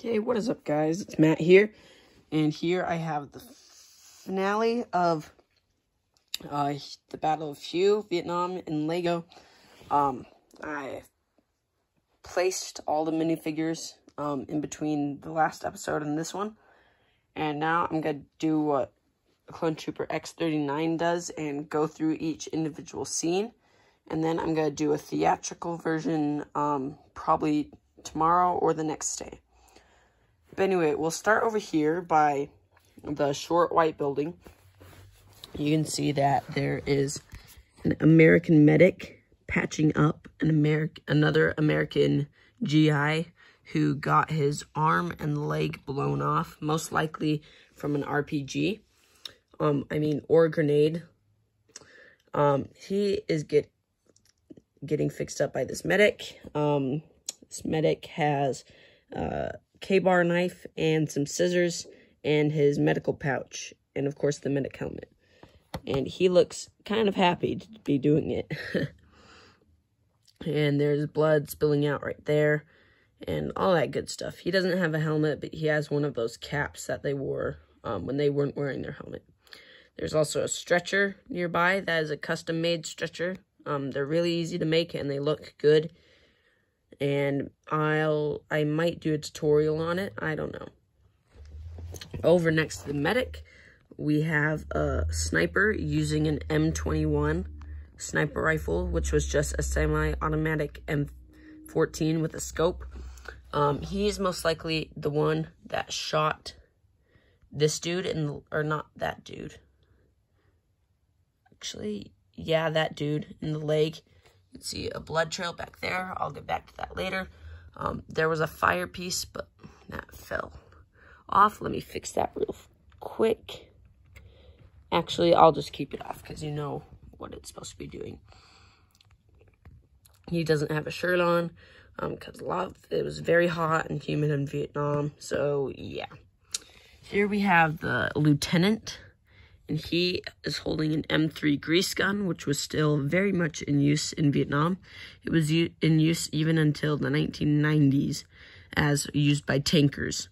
Okay, what is up, guys? It's Matt here, and here I have the finale of the Battle of Hue, Vietnam in Lego. I placed all the minifigures in between the last episode and this one, and now I'm going to do what Clone Trooper X39 does and go through each individual scene, and then I'm going to do a theatrical version probably tomorrow or the next day. But anyway, we'll start over here by the short white building. You can see that there is an American medic patching up another American GI who got his arm and leg blown off, most likely from an RPG. Or grenade. He is getting fixed up by this medic. This medic has K-bar knife and some scissors and his medical pouch and of course the medic helmet, and he looks kind of happy to be doing it. And there's blood spilling out right there and all that good stuff. He doesn't have a helmet, but he has one of those caps that they wore when they weren't wearing their helmet. There's also a stretcher nearby that is a custom made stretcher. They're really easy to make and they look good. And I might do a tutorial on it. I don't know. Over next to the medic, we have a sniper using an M21 sniper rifle, which was just a semi-automatic M14 with a scope. He's most likely the one that shot this dude or not that dude. Actually, yeah, that dude in the leg. You can see a blood trail back there. I'll get back to that later. There was a fire piece, but that fell off. Let me fix that real quick. Actually, I'll just keep it off because you know what it's supposed to be doing. He doesn't have a shirt on because it was very hot and humid in Vietnam. So, yeah. Here we have the lieutenant. And he is holding an M3 grease gun, which was still very much in use in Vietnam. It was in use even until the 1990s as used by tankers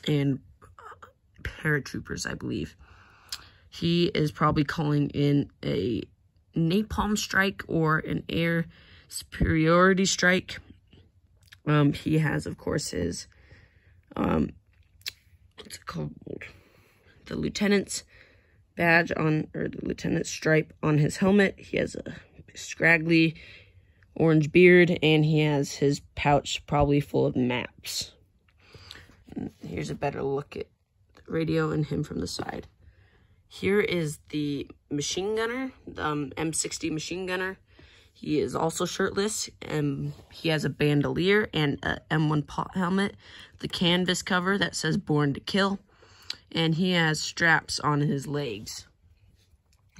and paratroopers, I believe. He is probably calling in a napalm strike or an air superiority strike. He has, of course, his, what's it called? The lieutenant's badge on, or the lieutenant's stripe on his helmet. He has a scraggly orange beard, and he has his pouch probably full of maps. And here's a better look at the radio and him from the side. Here is the machine gunner, the M60 machine gunner. He is also shirtless, and he has a bandolier and a M1 pot helmet, the canvas cover that says Born to Kill. And he has straps on his legs.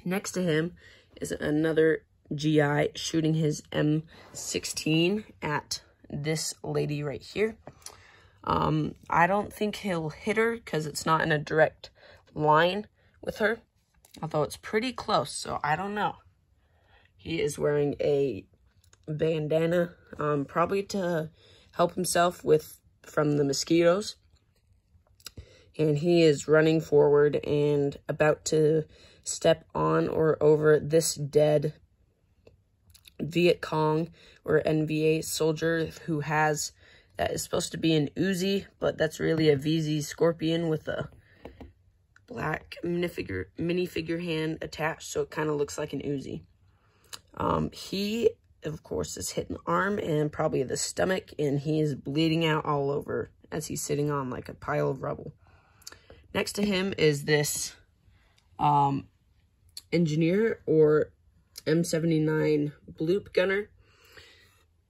Next to him is another GI shooting his M16 at this lady right here. I don't think he'll hit her because it's not in a direct line with her, although it's pretty close, so I don't know. He is wearing a bandana, probably to help himself from the mosquitoes. And he is running forward and about to step on or over this dead Viet Cong or NVA soldier that is supposed to be an Uzi, but that's really a VZ Scorpion with a black minifigure hand attached, so it kind of looks like an Uzi. He, of course, is hit an arm and probably the stomach, and he is bleeding out all over as he's sitting on like a pile of rubble. Next to him is this engineer or M79 bloop gunner.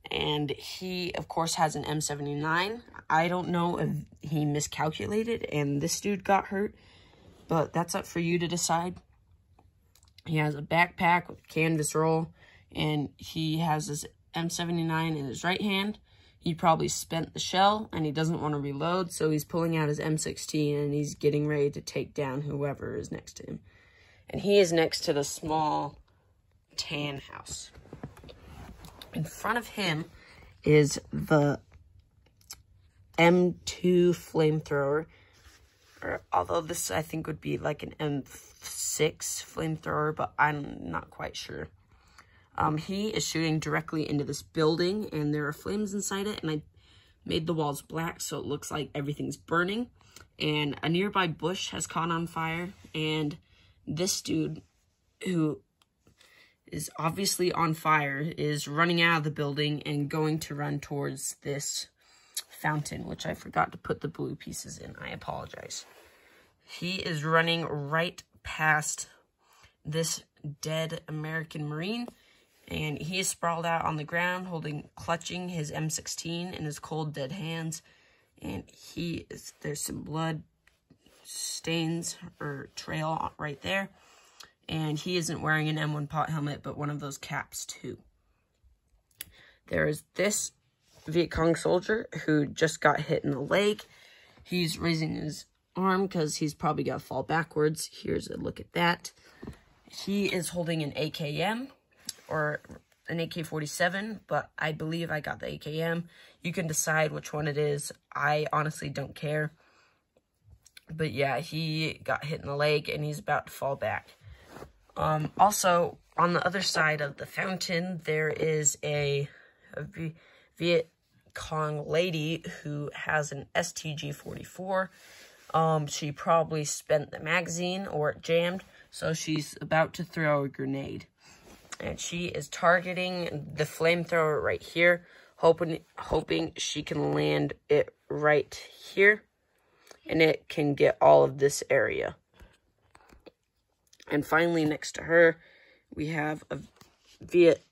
And he, of course, has an M79. I don't know if he miscalculated and this dude got hurt, but that's up for you to decide. He has a backpack with a canvas roll, and he has his M79 in his right hand. He probably spent the shell, and he doesn't want to reload, so he's pulling out his M16, and he's getting ready to take down whoever is next to him. And he is next to the small tan house. In front of him is the M2 flamethrower. Although this, I think, would be like an M6 flamethrower, but I'm not quite sure. He is shooting directly into this building, and there are flames inside it, and I made the walls black so it looks like everything's burning. And a nearby bush has caught on fire, and this dude, who is obviously on fire, is running out of the building and going to run towards this fountain, which I forgot to put the blue pieces in. I apologize. He is running right past this dead American Marine, and he is sprawled out on the ground, clutching his M16 in his cold, dead hands. And there's some blood stains or trail right there. And he isn't wearing an M1 pot helmet, but one of those caps too. There is this Viet Cong soldier who just got hit in the leg. He's raising his arm because he's probably got to fall backwards. Here's a look at that. He is holding an AKM or an AK-47, but I believe I got the AKM. You can decide which one it is. I honestly don't care. But yeah, he got hit in the leg and he's about to fall back. Also, on the other side of the fountain, there is a Viet Cong lady who has an STG-44. She probably spent the magazine or it jammed, so she's about to throw a grenade. And she is targeting the flamethrower right here, hoping she can land it right here, and it can get all of this area. And finally, next to her, we have a Viet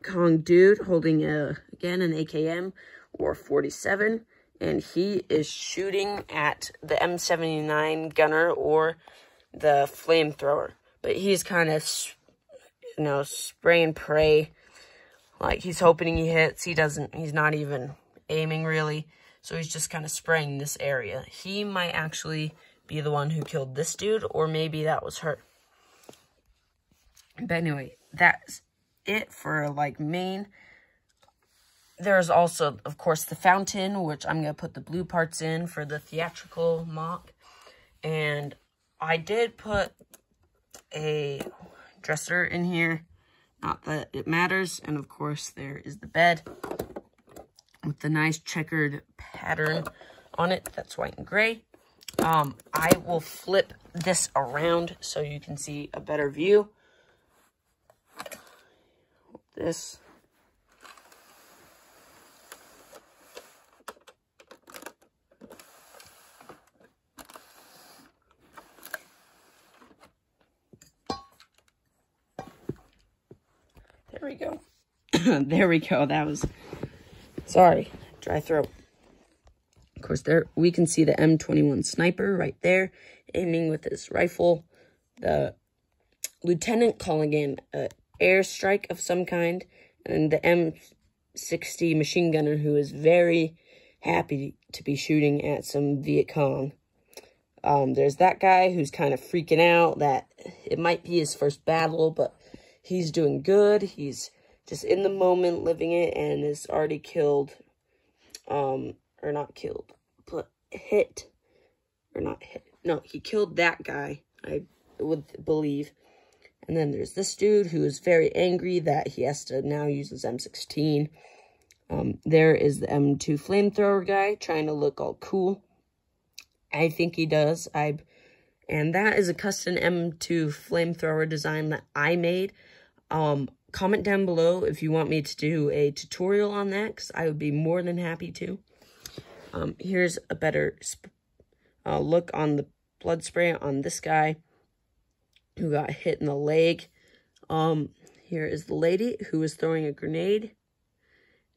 Cong dude holding, again, an AKM or 47. And he is shooting at the M79 gunner or the flamethrower. But he's kind of, spray and pray. Like, he's hoping he hits. He's not even aiming, really. So he's just kind of spraying this area. He might actually be the one who killed this dude, or maybe that was her. But anyway, that's it for, main. There's also, of course, the fountain, which I'm going to put the blue parts in for the theatrical mock. And I did put a dresser in here. Not that it matters. And, of course, there is the bed with the nice checkered pattern on it. That's white and gray. I will flip this around so you can see a better view. This. There we go. There we go. That was, sorry, dry throat. Of course, there we can see the M21 sniper right there, aiming with his rifle. The lieutenant calling in an airstrike of some kind, and the M60 machine gunner who is very happy to be shooting at some Viet Cong. There's that guy who's kind of freaking out that it might be his first battle, but he's doing good. He's just in the moment, living it, and is already killed, or not killed, but hit, or not hit. No, he killed that guy, I would believe. And then there's this dude who is very angry that he has to now use his M16. There is the M2 flamethrower guy trying to look all cool. I think he does. And that is a custom M2 flamethrower design that I made. Comment down below if you want me to do a tutorial on that, because I would be more than happy to. Here's a better look on the blood spray on this guy who got hit in the leg. Here is the lady who is throwing a grenade.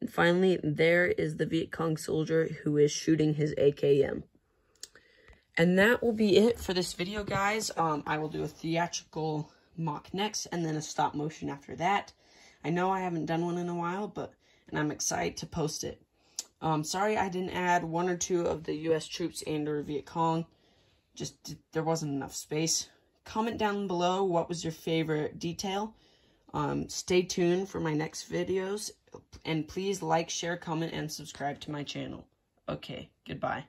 And finally, there is the Viet Cong soldier who is shooting his AKM. And that will be it for this video, guys. I will do a theatrical mock next, and then a stop motion after that. I know I haven't done one in a while, and I'm excited to post it. Sorry I didn't add one or two of the U.S. troops and or Viet Cong. Just, there wasn't enough space. Comment down below what was your favorite detail. Stay tuned for my next videos, and please like, share, comment, and subscribe to my channel. Okay, goodbye.